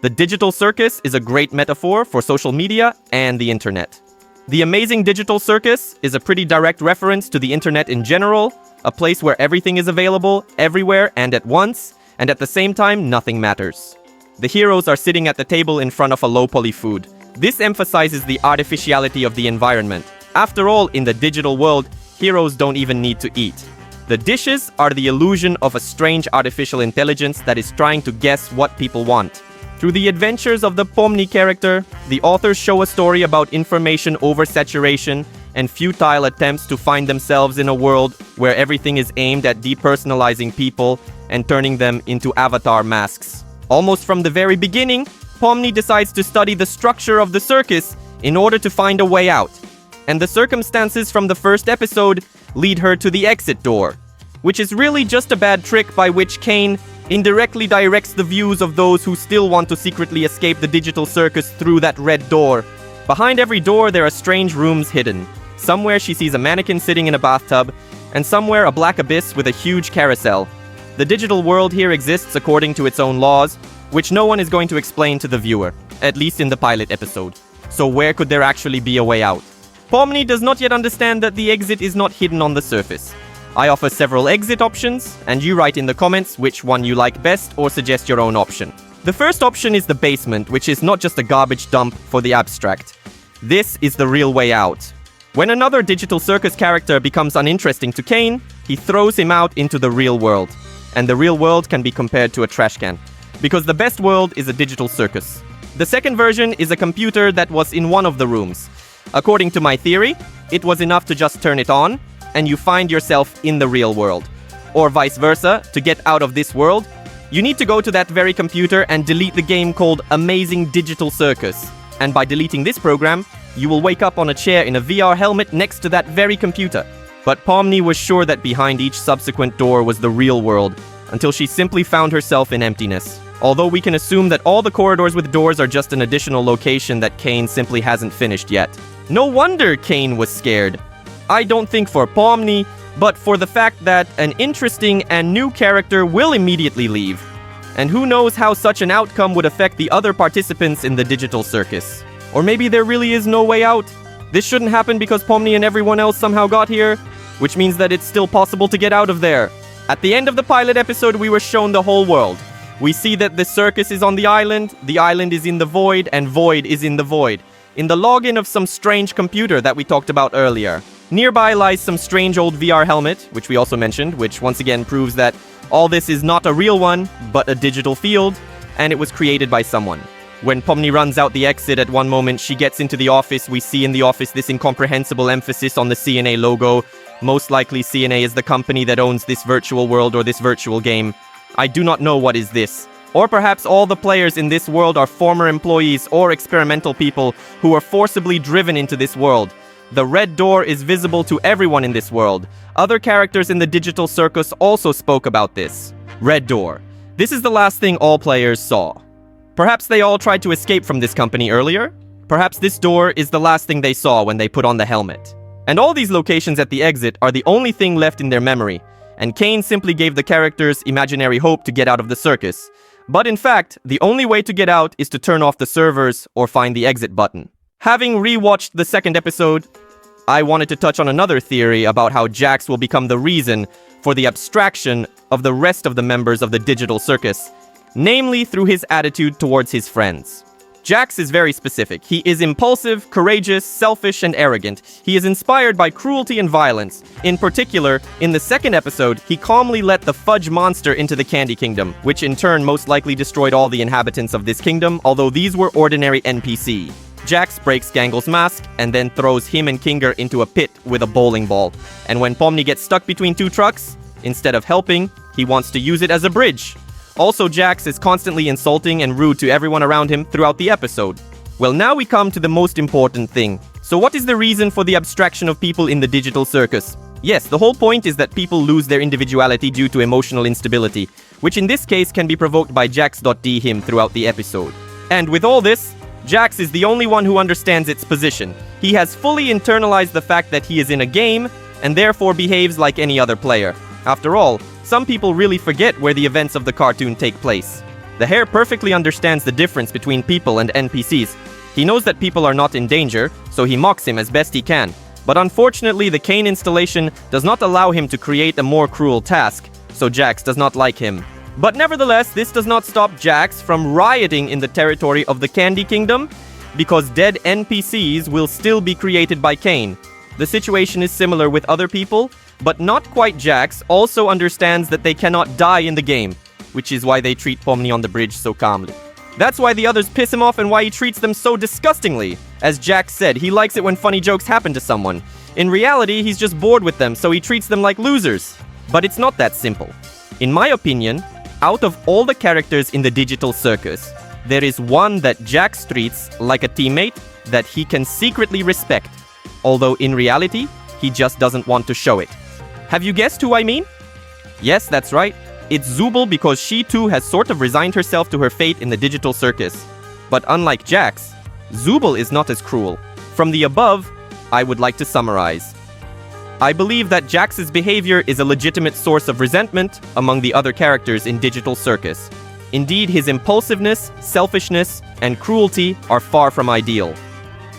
The digital circus is a great metaphor for social media and the internet. The amazing digital circus is a pretty direct reference to the internet in general, a place where everything is available, everywhere and at once, and at the same time, nothing matters. The heroes are sitting at the table in front of a low-poly food. This emphasizes the artificiality of the environment. After all, in the digital world, heroes don't even need to eat. The dishes are the illusion of a strange artificial intelligence that is trying to guess what people want. Through the adventures of the Pomni character, the authors show a story about information oversaturation and futile attempts to find themselves in a world where everything is aimed at depersonalizing people and turning them into avatar masks. Almost from the very beginning, Pomni decides to study the structure of the circus in order to find a way out. And the circumstances from the first episode lead her to the exit door, which is really just a bad trick by which Kane indirectly directs the views of those who still want to secretly escape the digital circus through that red door. Behind every door there are strange rooms hidden. Somewhere she sees a mannequin sitting in a bathtub, and somewhere a black abyss with a huge carousel. The digital world here exists according to its own laws, which no one is going to explain to the viewer, at least in the pilot episode. So where could there actually be a way out? Pomni does not yet understand that the exit is not hidden on the surface. I offer several exit options, and you write in the comments which one you like best or suggest your own option. The first option is the basement, which is not just a garbage dump for the abstract. This is the real way out. When another digital circus character becomes uninteresting to Kane, he throws him out into the real world. And the real world can be compared to a trash can, because the best world is a digital circus. The second version is a computer that was in one of the rooms. According to my theory, it was enough to just turn it on, and you find yourself in the real world. Or vice versa, to get out of this world, you need to go to that very computer and delete the game called Amazing Digital Circus. And by deleting this program, you will wake up on a chair in a VR helmet next to that very computer. But Pomni was sure that behind each subsequent door was the real world, until she simply found herself in emptiness. Although we can assume that all the corridors with doors are just an additional location that Kane simply hasn't finished yet. No wonder Kane was scared. I don't think for Pomni, but for the fact that an interesting and new character will immediately leave. And who knows how such an outcome would affect the other participants in the digital circus. Or maybe there really is no way out. This shouldn't happen because Pomni and everyone else somehow got here, which means that it's still possible to get out of there. At the end of the pilot episode, we were shown the whole world. We see that the circus is on the island is in the void, and void is in the void. In the login of some strange computer that we talked about earlier. Nearby lies some strange old VR helmet, which we also mentioned, which once again proves that all this is not a real one, but a digital field, and it was created by someone. When Pomni runs out the exit at one moment, she gets into the office. We see in the office this incomprehensible emphasis on the CNA logo. Most likely CNA is the company that owns this virtual world or this virtual game. I do not know what is this. Or perhaps all the players in this world are former employees or experimental people who are forcibly driven into this world. The red door is visible to everyone in this world. Other characters in the digital circus also spoke about this. Red door. This is the last thing all players saw. Perhaps they all tried to escape from this company earlier. Perhaps this door is the last thing they saw when they put on the helmet. And all these locations at the exit are the only thing left in their memory. And Kane simply gave the characters imaginary hope to get out of the circus. But in fact, the only way to get out is to turn off the servers or find the exit button. Having rewatched the second episode, I wanted to touch on another theory about how Jax will become the reason for the abstraction of the rest of the members of the digital circus, namely through his attitude towards his friends. Jax is very specific. He is impulsive, courageous, selfish, and arrogant. He is inspired by cruelty and violence. In particular, in the second episode, he calmly let the fudge monster into the Candy Kingdom, which in turn most likely destroyed all the inhabitants of this kingdom, although these were ordinary NPC. Jax breaks Gangle's mask and then throws him and Kinger into a pit with a bowling ball. And when Pomni gets stuck between two trucks, instead of helping, he wants to use it as a bridge. Also, Jax is constantly insulting and rude to everyone around him throughout the episode. Well, now we come to the most important thing. So what is the reason for the abstraction of people in the digital circus? Yes, the whole point is that people lose their individuality due to emotional instability, which in this case can be provoked by Jax.d him throughout the episode. And with all this, Jax is the only one who understands its position. He has fully internalized the fact that he is in a game, and therefore behaves like any other player. After all, some people really forget where the events of the cartoon take place. The hare perfectly understands the difference between people and NPCs. He knows that people are not in danger, so he mocks him as best he can. But unfortunately, the cane installation does not allow him to create a more cruel task, so Jax does not like him. But nevertheless, this does not stop Jax from rioting in the territory of the Candy Kingdom, because dead NPCs will still be created by Cain. The situation is similar with other people, but not quite. Jax also understands that they cannot die in the game, which is why they treat Pomni on the bridge so calmly. That's why the others piss him off and why he treats them so disgustingly. As Jax said, he likes it when funny jokes happen to someone. In reality, he's just bored with them, so he treats them like losers. But it's not that simple. In my opinion, out of all the characters in the digital circus, there is one that Jax treats like a teammate that he can secretly respect, although in reality, he just doesn't want to show it. Have you guessed who I mean? Yes, that's right. It's Zooble, because she too has sort of resigned herself to her fate in the digital circus. But unlike Jax, Zooble is not as cruel. From the above, I would like to summarize. I believe that Jax's behavior is a legitimate source of resentment among the other characters in Digital Circus. Indeed, his impulsiveness, selfishness, and cruelty are far from ideal.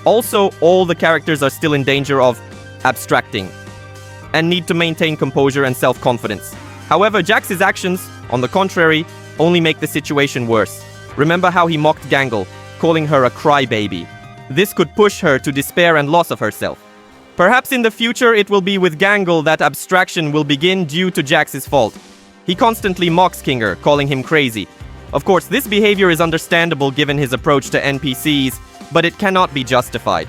Also, all the characters are still in danger of abstracting and need to maintain composure and self-confidence. However, Jax's actions, on the contrary, only make the situation worse. Remember how he mocked Gangle, calling her a crybaby. This could push her to despair and loss of herself. Perhaps in the future it will be with Gangle that abstraction will begin due to Jax's fault. He constantly mocks Kinger, calling him crazy. Of course, this behavior is understandable given his approach to NPCs, but it cannot be justified.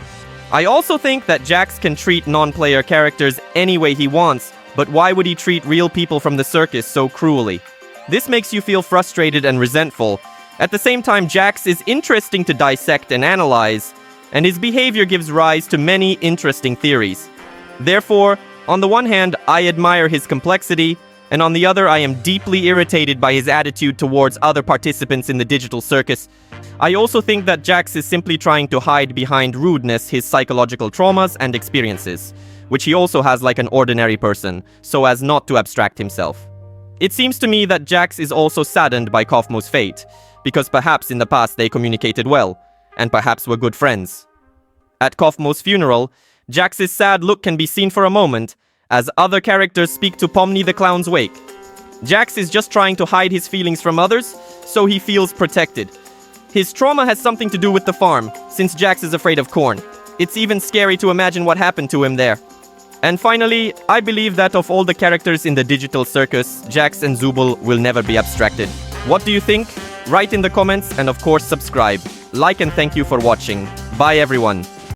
I also think that Jax can treat non-player characters any way he wants, but why would he treat real people from the circus so cruelly? This makes you feel frustrated and resentful. At the same time, Jax is interesting to dissect and analyze, and his behavior gives rise to many interesting theories. Therefore, on the one hand, I admire his complexity, and on the other, I am deeply irritated by his attitude towards other participants in the digital circus. I also think that Jax is simply trying to hide behind rudeness his psychological traumas and experiences, which he also has like an ordinary person, so as not to abstract himself. It seems to me that Jax is also saddened by Kaufmo's fate, because perhaps in the past they communicated well, and perhaps were good friends. At Kaufmo's funeral, Jax's sad look can be seen for a moment, as other characters speak to Pomni the Clown's wake. Jax is just trying to hide his feelings from others, so he feels protected. His trauma has something to do with the farm, since Jax is afraid of corn. It's even scary to imagine what happened to him there. And finally, I believe that of all the characters in the digital circus, Jax and Zooble will never be abstracted. What do you think? Write in the comments and of course subscribe. Like and thank you for watching. Bye everyone.